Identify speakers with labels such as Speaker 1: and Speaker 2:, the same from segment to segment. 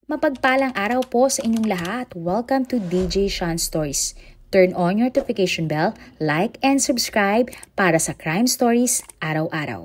Speaker 1: Mapagpalang araw po sa inyong lahat. Welcome to DJ Sean Stories. Turn on your notification bell, like and subscribe para sa crime stories araw-araw.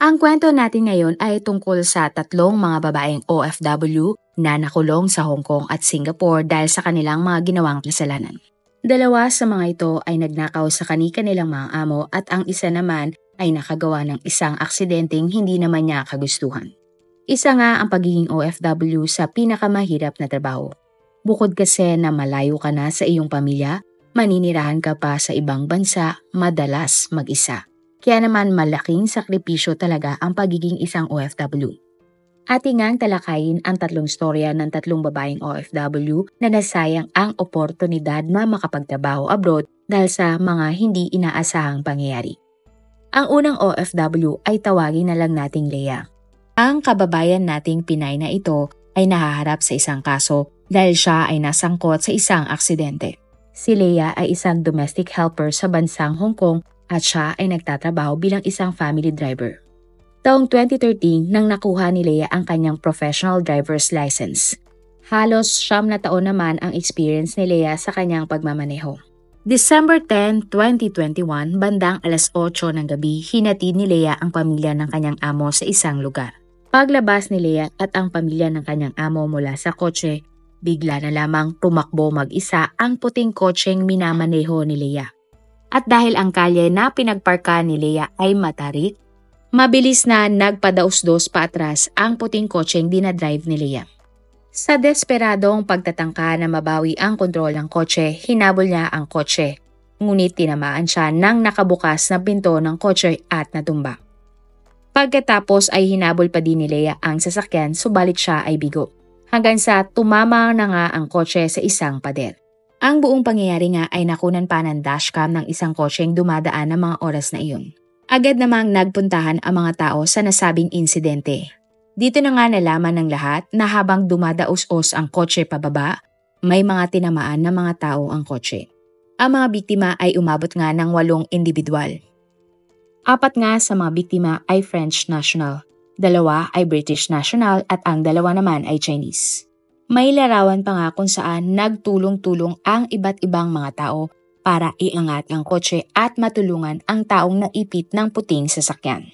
Speaker 1: Ang kwento natin ngayon ay tungkol sa tatlong mga babaeng OFW na nakulong sa Hong Kong at Singapore dahil sa kanilang mga ginawang kasalanan. Dalawa sa mga ito ay nagnakaw sa kani-kanilang mga amo at ang isa naman ay nakagawa ng isang aksidenteng hindi naman niya kagustuhan. Isa nga ang pagiging OFW sa pinakamahirap na trabaho. Bukod kasi na malayo ka na sa iyong pamilya, maninirahan ka pa sa ibang bansa, madalas mag-isa. Kaya naman malaking sakripisyo talaga ang pagiging isang OFW. Ating ngang talakayin ang tatlong storya ng tatlong babaeng OFW na nasayang ang oportunidad na makapagtrabaho abroad dahil sa mga hindi inaasahang pangyayari. Ang unang OFW ay tawagin na lang nating Leah. Ang kababayan nating Pinay na ito ay nahaharap sa isang kaso dahil siya ay nasangkot sa isang aksidente. Si Leah ay isang domestic helper sa bansang Hong Kong at siya ay nagtatrabaho bilang isang family driver. Taong 2013 nang nakuha ni Leah ang kanyang professional driver's license. Halos 9 na taon naman ang experience ni Leah sa kanyang pagmamaneho. December 10, 2021, bandang alas 8 ng gabi, hinatid ni Leah ang pamilya ng kanyang amo sa isang lugar. Paglabas ni Leah at ang pamilya ng kanyang amo mula sa kotse, bigla na lamang tumakbo mag-isa ang puting kotseng minamaneho ni Leah. At dahil ang kalye na pinagparka ni Leah ay matarik, mabilis na nagpadaos-dos pa atras ang puting kotseng dinadrive ni Leah. Sa desperadong pagtatangka na mabawi ang kontrol ng kotse, hinabol niya ang kotse. Ngunit tinamaan siya ng nakabukas na pinto ng kotse at natumba. Pagkatapos ay hinabol pa din ni Leah ang sasakyan subalit siya ay bigo. Hanggang sa tumama na nga ang kotse sa isang pader. Ang buong pangyayari nga ay nakunan pa ng dashcam ng isang kotseng dumadaan ng mga oras na iyon. Agad namang nagpuntahan ang mga tao sa nasabing insidente. Dito na nga nalaman ng lahat na habang dumadaos-os ang kotse pababa, may mga tinamaan na mga tao ang kotse. Ang mga biktima ay umabot nga ng 8 individual. 4 nga sa mga biktima ay French national, 2 ay British national at ang 2 naman ay Chinese. May larawan pa nga kung saan nagtulong-tulong ang iba't ibang mga tao para iangat ang kotse at matulungan ang taong naipit ng puting sasakyan.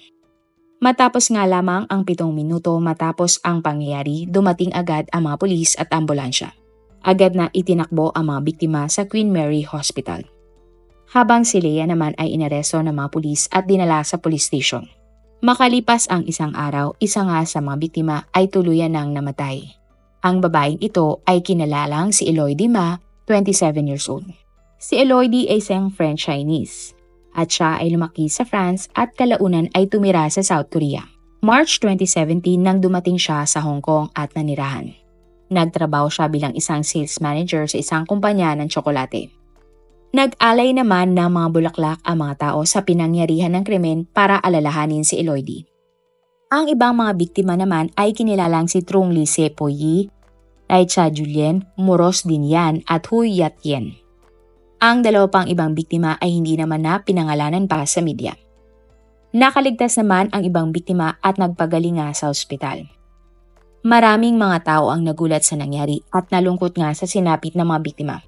Speaker 1: Matapos nga lamang ang 7 minuto matapos ang pangyayari, dumating agad ang mga pulis at ambulansya. Agad na itinakbo ang mga biktima sa Queen Mary Hospital. Habang si Leah naman ay inaresto ng mga pulis at dinala sa police station. Makalipas ang isang araw, isa nga sa mga biktima ay tuluyan nang namatay. Ang babaeng ito ay kinalalang si Elodie Ma, 27 years old. Si Elodie ay isang French-Chinese at siya ay lumaki sa France at kalaunan ay tumira sa South Korea. March 2017 nang dumating siya sa Hong Kong at nanirahan. Nagtrabaho siya bilang isang sales manager sa isang kumpanya ng tsokolate. Nag-alay naman ng mga bulaklak ang mga tao sa pinangyarihan ng krimen para alalahanin si Elodie. Ang ibang mga biktima naman ay kinilalang si Trung Lee Sepo-Yi, Lai Cha Julien, Moros Dinyan at Hui Yat-yen. Ang 2 pang ibang biktima ay hindi naman na pinangalanan pa sa media. Nakaligtas naman ang ibang biktima at nagpagaling nga sa ospital. Maraming mga tao ang nagulat sa nangyari at nalungkot nga sa sinapit ng mga biktima.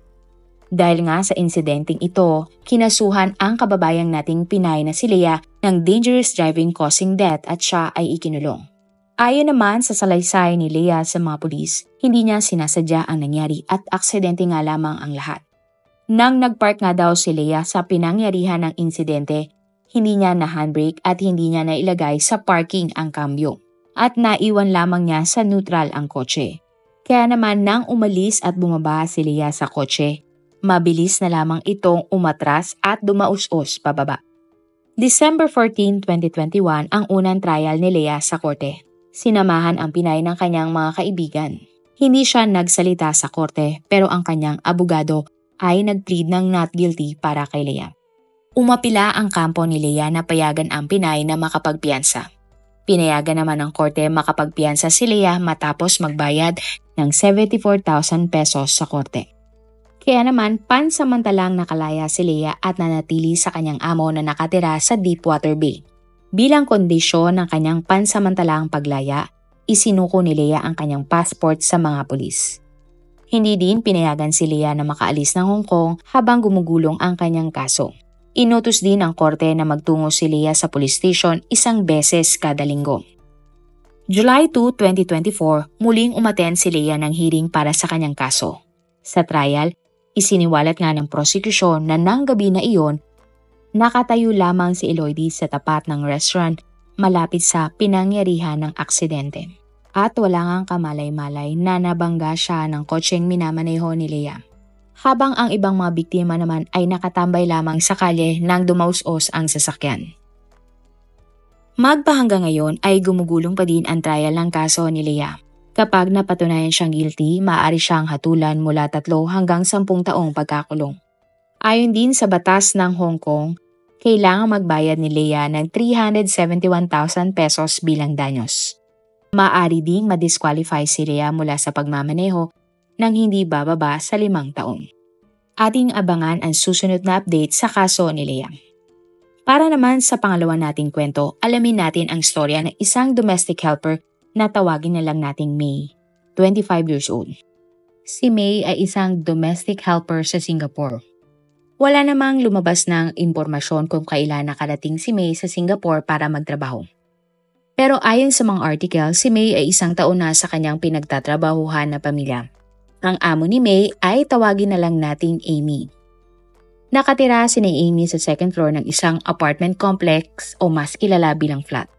Speaker 1: Dahil nga sa insidenteng ito, kinasuhan ang kababayang nating Pinay na si Leah ng dangerous driving causing death at siya ay ikinulong. Ayon naman sa salaysay ni Leah sa mga pulis, hindi niya sinasadya ang nangyari at aksidente nga lamang ang lahat. Nang nagpark nga daw si Leah sa pinangyarihan ng insidente, hindi niya na handbrake at hindi niya nailagay sa parking ang kambyo at naiwan lamang niya sa neutral ang kotse. Kaya naman nang umalis at bumaba si Leah sa kotse, mabilis na lamang itong umatras at dumaus-os pababa. December 14, 2021 ang unang trial ni Leah sa korte. Sinamahan ang Pinay ng kanyang mga kaibigan. Hindi siya nagsalita sa korte pero ang kanyang abogado ay nag-plead ng not guilty para kay Leah. Umapila ang kampo ni Leah na payagan ang Pinay na makapagpiyansa. Pinayagan naman ng korte makapagpiyansa si Leah matapos magbayad ng 74,000 pesos sa korte. Kaya naman, pansamantalang nakalaya si Leah at nanatili sa kanyang amo na nakatira sa Deepwater Bay. Bilang kondisyon ng kanyang pansamantalang paglaya, isinuko ni Lea ang kanyang passport sa mga pulis. Hindi din pinayagan si Lea na makaalis ng Hong Kong habang gumugulong ang kanyang kaso. Inutos din ng korte na magtungo si Lea sa police station 1 beses kada linggo. July 2, 2024, muling umattend si Lea ng hearing para sa kanyang kaso. Sa trial, isiniwalat nga ng prosecution na nang gabi na iyon, nakatayo lamang si Eloidy sa tapat ng restaurant malapit sa pinangyarihan ng aksidente. At wala ngang kamalay-malay na nabangga siya ng kotseng minamaneho ni Lea. Habang ang ibang mga biktima naman ay nakatambay lamang sa kalye nang dumaus-os ang sasakyan. Magpahanggang ngayon ay gumugulong pa din ang trial ng kaso ni Lea. Kapag napatunayan siyang guilty, maaari siyang hatulan mula 3 hanggang 10 taong pagkakulong. Ayon din sa batas ng Hong Kong, kailangang magbayad ni Lea ng 371,000 pesos bilang danyos. Maaari ding madisqualify si Lea mula sa pagmamaneho nang hindi bababa sa 5 taon. Ating abangan ang susunod na update sa kaso ni Lea. Para naman sa pangalawa nating kwento, alamin natin ang storya ng isang domestic helper na tawagin na lang nating May, 25 years old. Si May ay isang domestic helper sa Singapore. Wala namang lumabas ng impormasyon kung kailan nakarating si May sa Singapore para magtrabaho. Pero ayon sa mga article, si May ay 1 taon na sa kanyang pinagtatrabahuhan na pamilya. Ang amo ni May ay tawagin na lang nating Amy. Nakatira si Amy sa 2nd floor ng isang apartment complex o mas kilala bilang flat.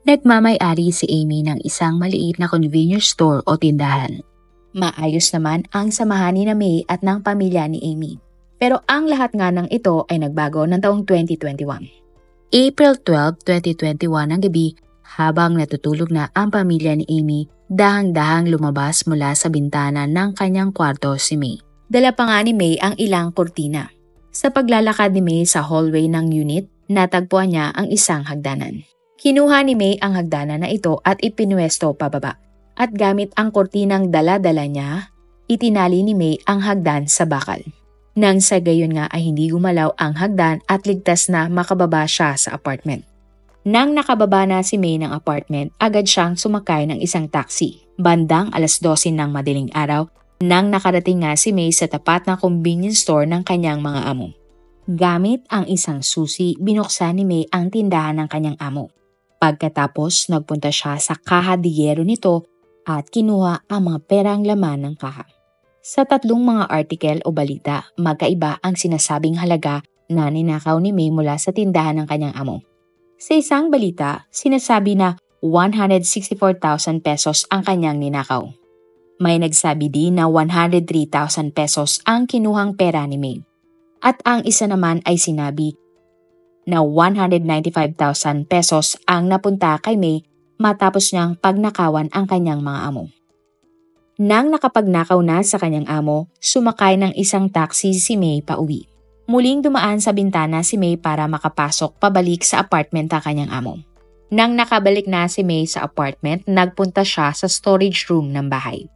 Speaker 1: Nagmamay-ari si Amy ng isang maliit na convenience store o tindahan. Maayos naman ang samahan ni May at ng pamilya ni Amy. Pero ang lahat nga ng ito ay nagbago ng taong 2021. April 12, 2021 ng gabi, habang natutulog na ang pamilya ni Amy, dahang-dahang lumabas mula sa bintana ng kanyang kwarto si May. Dala pa nga ni May ang ilang kurtina. Sa paglalakad ni May sa hallway ng unit, natagpuan niya ang isang hagdanan. Kinuha ni May ang hagdanan na ito at ipinuwesto pababa. At gamit ang kurtinang dala-dala niya, itinali ni May ang hagdan sa bakal. Nang sa gayon nga ay hindi gumalaw ang hagdan at ligtas na makababa siya sa apartment. Nang nakababa na si May ng apartment, agad siyang sumakay ng isang taxi. Bandang 12:00 ng madaling araw, nang nakarating nga si May sa tapat ng convenience store ng kanyang mga amo. Gamit ang isang susi, binuksan ni May ang tindahan ng kanyang amo. Pagkatapos, nagpunta siya sa kaha de yero nito at kinuha ang mga perang laman ng kaha. Sa 3 mga article o balita, magkaiba ang sinasabing halaga na ninakaw ni May mula sa tindahan ng kanyang amo. Sa isang balita, sinasabi na 164,000 pesos ang kanyang ninakaw. May nagsabi din na 103,000 pesos ang kinuhang pera ni May. At ang isa naman ay sinabi na 195,000 pesos ang napunta kay May matapos niyang pagnakawan ang kanyang mga amo. Nang nakapagnakaw na sa kanyang amo, sumakay ng isang taxi si May pauwi. Muling dumaan sa bintana si May para makapasok pabalik sa apartment ng kanyang amo. Nang nakabalik na si May sa apartment, nagpunta siya sa storage room ng bahay.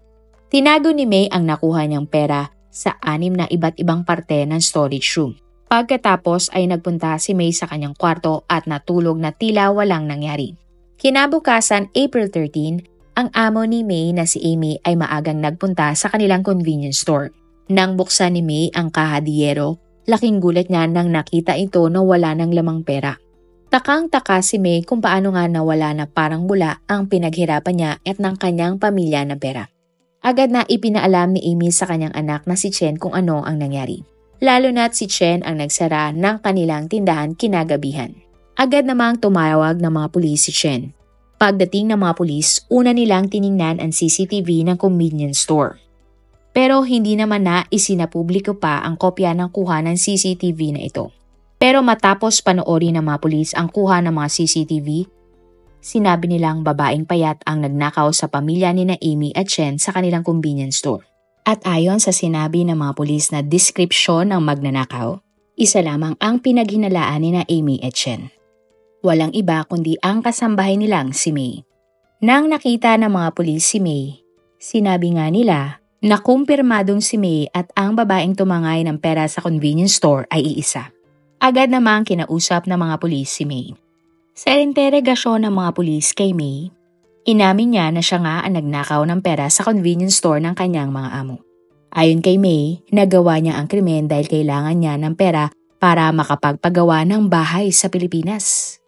Speaker 1: Tinago ni May ang nakuha niyang pera sa 6 na iba't ibang parte ng storage room. Pagkatapos ay nagpunta si May sa kanyang kwarto at natulog na tila walang nangyari. Kinabukasan, April 13, ang amo ni May na si Amy ay maagang nagpunta sa kanilang convenience store. Nang buksan ni May ang kaha de yero, laking gulat niya nang nakita ito na wala ng lamang pera. Takang-taka si May kung paano nga nawala na parang bula ang pinaghirapan niya at ng kanyang pamilya na pera. Agad na ipinaalam ni Amy sa kanyang anak na si Chen kung ano ang nangyari. Lalo na't si Chen ang nagsara ng kanilang tindahan kinagabihan. Agad namang tumawag ng mga pulis si Chen. Pagdating ng mga pulis, una nilang tiningnan ang CCTV ng convenience store. Pero hindi naman na isinapubliko pa ang kopya ng kuha ng CCTV na ito. Pero matapos panoorin ng mga pulis ang kuha ng mga CCTV, sinabi nilang babaeng payat ang nagnakaw sa pamilya ni na Amy at Chen sa kanilang convenience store. At ayon sa sinabi ng mga pulis na description ng magnanakaw, isa lamang ang pinaghinalaan ni na Amy at Chen. Walang iba kundi ang kasambahay nilang si May. Nang nakita ng mga pulis si May, sinabi nga nila na kumpirmadong si May at ang babaeng tumangay ng pera sa convenience store ay iisa. Agad namang kinausap ng mga pulis si May. Sa interogasyon ng mga pulis kay May, Inamin niya na siya nga ang nagnakaw ng pera sa convenience store ng kanyang mga amo. Ayon kay May, nagawa niya ang krimen dahil kailangan niya ng pera para makapagpagawa ng bahay sa Pilipinas.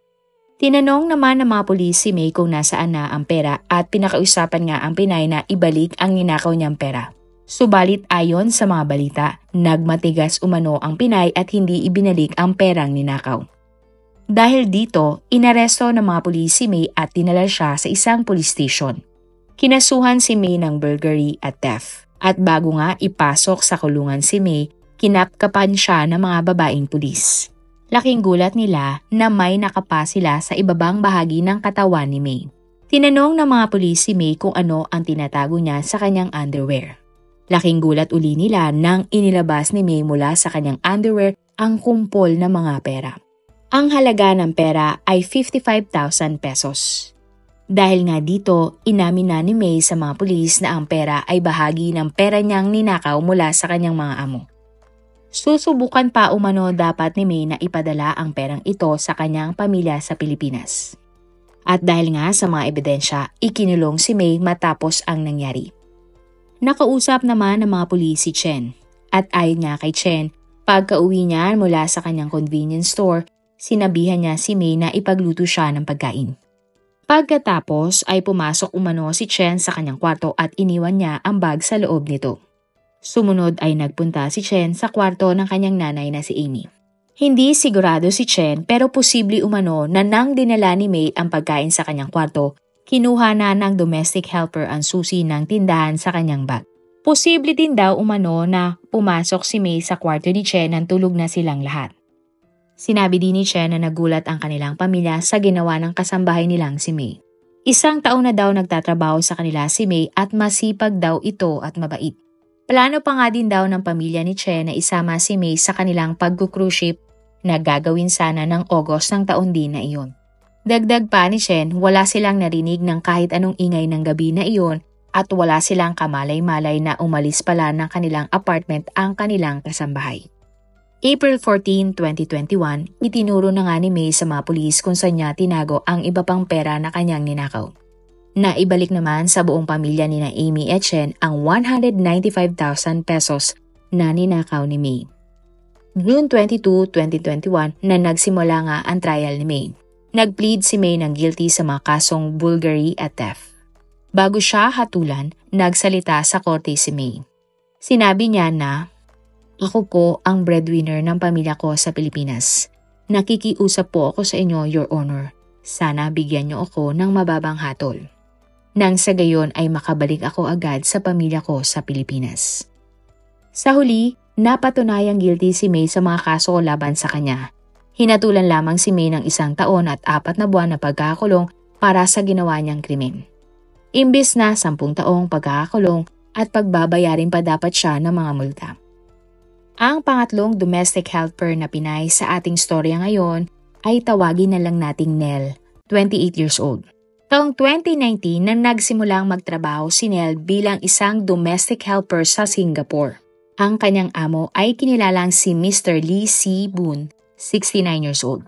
Speaker 1: Tinanong naman ng mga pulis si May kung nasaan na ang pera at pinakausapan nga ang Pinay na ibalik ang ninakaw niyang pera. Subalit ayon sa mga balita, nagmatigas umano ang Pinay at hindi ibinalik ang perang ninakaw. Dahil dito, inaresto ng mga pulis si May at dinala siya sa isang police station. Kinasuhan si May ng burglary at theft. At bago nga ipasok sa kulungan si May, kinapkapan siya ng mga babaeng pulis. Laking gulat nila na may nakapa sila sa ibabang bahagi ng katawan ni May. Tinanong ng mga pulis si May kung ano ang tinatago niya sa kanyang underwear. Laking gulat uli nila nang inilabas ni May mula sa kanyang underwear ang kumpol na mga pera. Ang halaga ng pera ay 55,000 pesos. Dahil nga dito, inamin na ni May sa mga pulis na ang pera ay bahagi ng pera niyang ninakaw mula sa kanyang mga amo. Susubukan pa umano dapat ni May na ipadala ang perang ito sa kanyang pamilya sa Pilipinas. At dahil nga sa mga ebidensya, ikinulong si May matapos ang nangyari. Nakausap naman ng mga pulis si Chen. At ayon nga kay Chen, pagka-uwi niya mula sa kanyang convenience store, sinabihan niya si May na ipagluto siya ng pagkain. Pagkatapos ay pumasok umano si Chen sa kanyang kwarto at iniwan niya ang bag sa loob nito. Sumunod ay nagpunta si Chen sa kwarto ng kanyang nanay na si Amy. Hindi sigurado si Chen pero posible umano na nang dinala ni May ang pagkain sa kanyang kwarto, kinuha na ng domestic helper ang susi ng tindahan sa kanyang bag. Posible din daw umano na pumasok si May sa kwarto ni Chen nang tulog na silang lahat. Sinabi din ni Chen na nagulat ang kanilang pamilya sa ginawa ng kasambahay nilang si May. 1 taon na daw nagtatrabaho sa kanila si May at masipag daw ito at mabait. Plano pa nga din daw ng pamilya ni Chen na isama si May sa kanilang pag-cruise ship na gagawin sana ng August ng taon din na iyon. Dagdag pa ni Chen, wala silang narinig ng kahit anong ingay ng gabi na iyon at wala silang kamalay-malay na umalis pala ng kanilang apartment ang kanilang kasambahay. April 14, 2021, itinuro na nga ni May sa mga pulis kung saan niya tinago ang iba pang pera na kanyang ninakaw. Naibalik naman sa buong pamilya ni na Amy at Chen ang 195,000 pesos na ninakaw ni May. June 22, 2021 na nagsimula nga ang trial ni May. Nagplead si May ng guilty sa mga kasong burglary at theft. Bago siya hatulan, nagsalita sa korte si May. Sinabi niya na, "Ako po ang breadwinner ng pamilya ko sa Pilipinas. Nakikiusap po ako sa inyo, Your Honor. Sana bigyan niyo ako ng mababang hatol. Nang sa gayon ay makabalik ako agad sa pamilya ko sa Pilipinas." Sa huli, napatunayang guilty si May sa mga kaso laban sa kanya. Hinatulan lamang si May ng 1 taon at 4 na buwan na pagkakakulong para sa ginawa niyang krimen. Imbis na 10 taong pagkakakulong at pagbabayarin pa dapat siya ng mga multa. Ang pangatlong domestic helper na Pinay sa ating storya ngayon ay tawagin na lang nating Nell, 28 years old. Taong 2019 nang nagsimulang magtrabaho si Nell bilang isang domestic helper sa Singapore. Ang kanyang amo ay kinilalang si Mr. Lee C. Boon, 69 years old.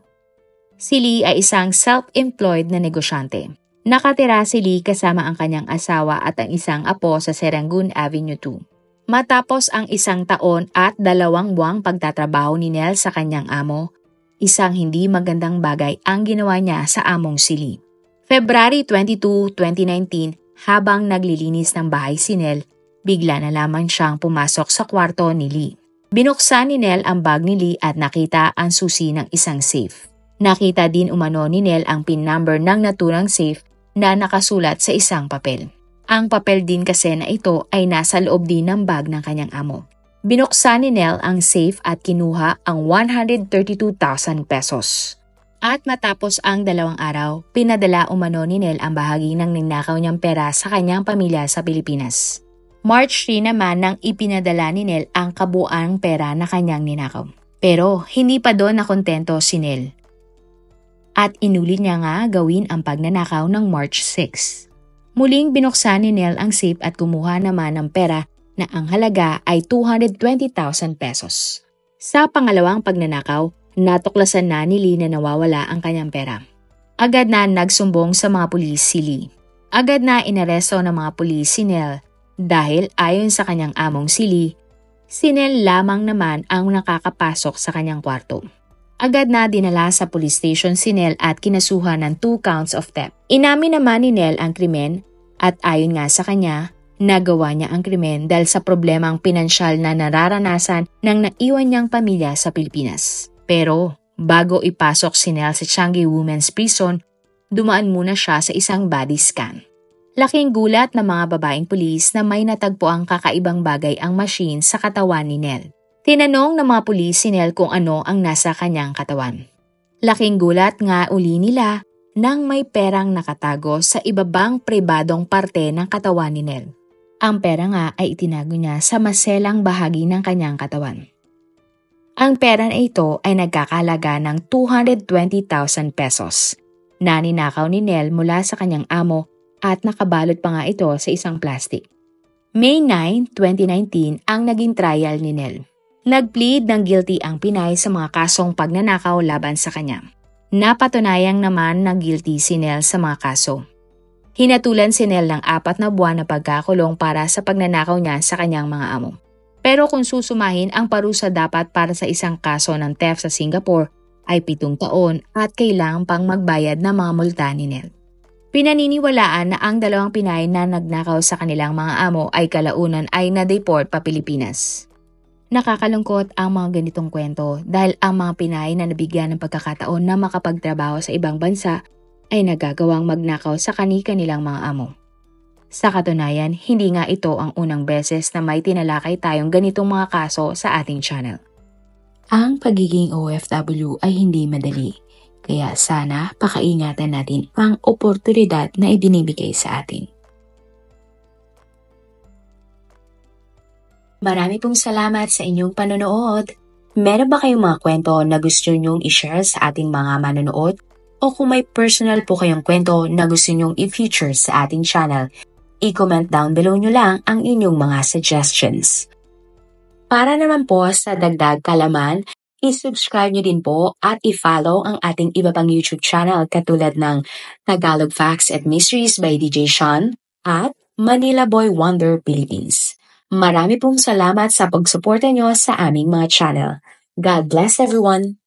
Speaker 1: Si Lee ay isang self-employed na negosyante. Nakatira si Lee kasama ang kanyang asawa at ang isang apo sa Serangoon Avenue 2. Matapos ang 1 taon at 2 buwang pagtatrabaho ni Nell sa kanyang amo, isang hindi magandang bagay ang ginawa niya sa among si Lee. February 22, 2019, habang naglilinis ng bahay si Nell, bigla na lamang siyang pumasok sa kwarto ni Lee. Binuksan ni Nell ang bag ni Lee at nakita ang susi ng isang safe. Nakita din umano ni Nell ang PIN number ng naturang safe na nakasulat sa isang papel. Ang papel din kasi na ito ay nasa loob din ng bag ng kanyang amo. Binuksan ni Nell ang safe at kinuha ang 132,000 pesos. At matapos ang 2 araw, pinadala umano ni Nell ang bahagi ng ninakaw niyang pera sa kanyang pamilya sa Pilipinas. March 3 naman nang ipinadala ni Nell ang kabuuang pera na kanyang ninakaw. Pero hindi pa doon nakontento si Nell. At inulit niya nga gawin ang pagnanakaw ng March 6. Muling binuksan ni Nell ang safe at kumuha naman ng pera na ang halaga ay 220,000 pesos. Sa pangalawang pagnanakaw, natuklasan na ni Lee na nawawala ang kanyang pera. Agad na nagsumbong sa mga pulis si Lee. Agad na inaresto ng mga pulis si Nell dahil ayon sa kanyang among si Lee, si Nell lamang naman ang nakakapasok sa kanyang kwarto. Agad na dinala sa police station si Nell at kinasuhan ng 2 counts of theft. Inamin naman ni Nell ang krimen at ayon nga sa kanya, nagawa niya ang krimen dahil sa problemang pinansyal na nararanasan ng naiwan niyang pamilya sa Pilipinas. Pero bago ipasok si Nell sa Changi Women's Prison, dumaan muna siya sa isang body scan. Laking gulat ng mga babaeng pulis na may natagpo ang kakaibang bagay ang machine sa katawan ni Nell. Tinanong ng mga pulis si Nell kung ano ang nasa kanyang katawan. Laking gulat nga uli nila nang may perang nakatago sa ibabang pribadong parte ng katawan ni Nell. Ang pera nga ay itinago niya sa maselang bahagi ng kanyang katawan. Ang pera na ito ay nagkakalaga ng 220,000 pesos na ninakaw ni Nell mula sa kanyang amo at nakabalot pa nga ito sa isang plastic. May 9, 2019 ang naging trial ni Nell. Nag-plead ng guilty ang Pinay sa mga kasong pagnanakaw laban sa kanya. Napatunayang naman na guilty si Nell sa mga kaso. Hinatulan si Nell ng 4 na buwan na pagkakulong para sa pagnanakaw niya sa kanyang mga amo. Pero kung susumahin, ang parusa dapat para sa isang kaso ng theft sa Singapore ay 7 taon at kailangan pang magbayad ng mga multa ni Nell. Pinaniniwalaan na ang 2 Pinay na nagnakaw sa kanilang mga amo ay kalaunan ay na-deport pa Pilipinas. Nakakalungkot ang mga ganitong kwento dahil ang mga Pinay na nabigyan ng pagkakataon na makapagtrabaho sa ibang bansa ay nagagawang magnakaw sa kani-kanilang mga amo. Sa katunayan, hindi nga ito ang unang beses na may tinalakay tayong ganitong mga kaso sa ating channel. Ang pagiging OFW ay hindi madali, kaya sana pakaingatan natin ang oportunidad na ibinibigay sa atin. Marami pong salamat sa inyong panonood. Meron ba kayong mga kwento na gusto nyong i-share sa ating mga manonood? O kung may personal po kayong kwento na gusto nyong i-feature sa ating channel, i-comment down below nyo lang ang inyong mga suggestions. Para naman po sa dagdag kalaman, i-subscribe nyo din po at i-follow ang ating iba pang YouTube channel katulad ng Tagalog Facts and Mysteries by DJ Sean at Manila Boy Wonder Philippines. Marami pong salamat sa pagsuporta nyo sa aming mga channel. God bless everyone!